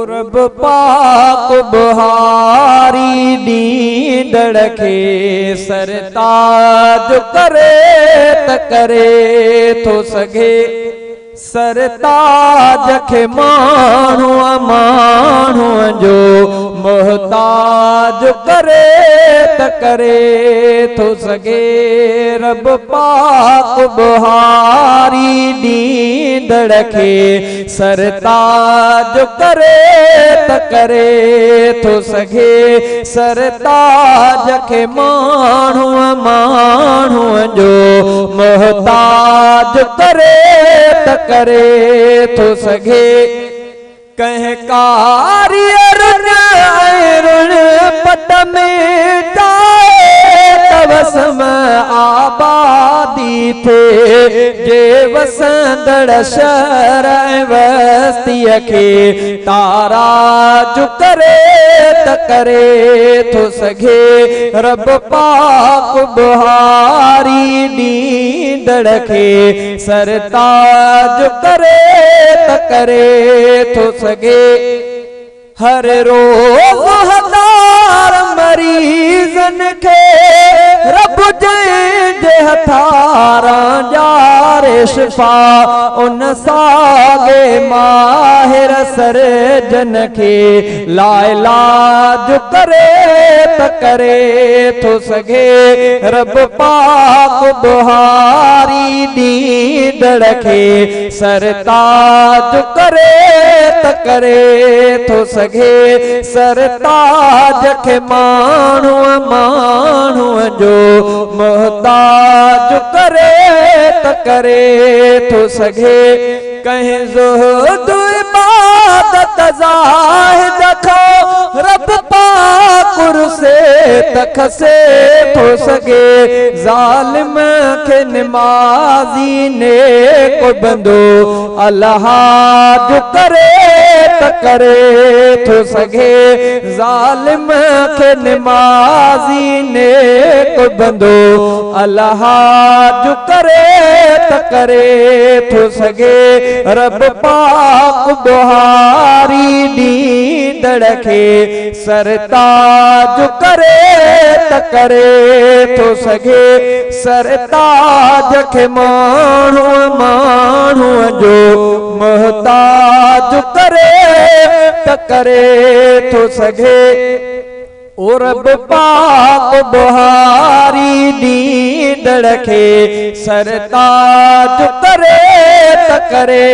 रब पाक बुहारी नींदड़ खे सरताज करे त करे थो सघे। सरताज खे माण्हूअ जो मोहताज करे त करे थो सघे। रब पाक बुहारी नींदड़ खे सरताज करे त करे थो सघे। सरताज खे माण्हूअ जो मोहताज करे त करे थो सघे। कंहिं कारियर ऋण पट में तवसम आबादी थे जे वसंदड़ शहर वस्तीअ खे ताराज करे त करे थो सघे। रब पाक बुहारी नींदड़ खे सरताज करे त करे थो सघे। हर रोज़ हज़ार मरीज़न खे रब जे हथारां ॼारे शिफ़ा उन सागे माहिर सर्जन खे लाइलाज करे त करे थो सघे। रब पाक बुहारी नींदड़ खे सरताज करे त करे थो सघे। सरताज खे माण्हूअ जो मोहताज करे त करे थो सघे। कंहिं ज़ुहद इबादत ज़ाहिद खो रब पाक कुर्से त खसे थो सघे। ज़ालिम खे निमाज़ी नेक बंदो अलहाज करे त करे थो सघे। ज़ालिम खे निमाज़ी नेक बंदो अलहाज करे त करे थो सघे। रब पाक बुहारी नींदड़ खे सरताज करे त करे थो सघे। सरताज खे माण्हूअ जो मोहताज करे त करे थो सघे। ओ रब पाक बुहारी नींदड़ खे सरताज करे त करे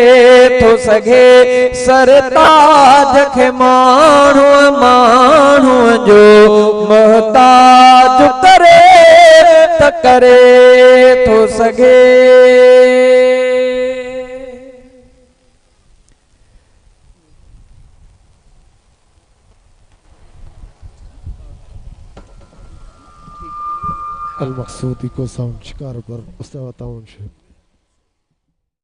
थो सघे। सरताज खे माण्हूअ जो मोहताज करे त करे थो सघे। المقصودي كو ساوند شكار بر استوى تاون شو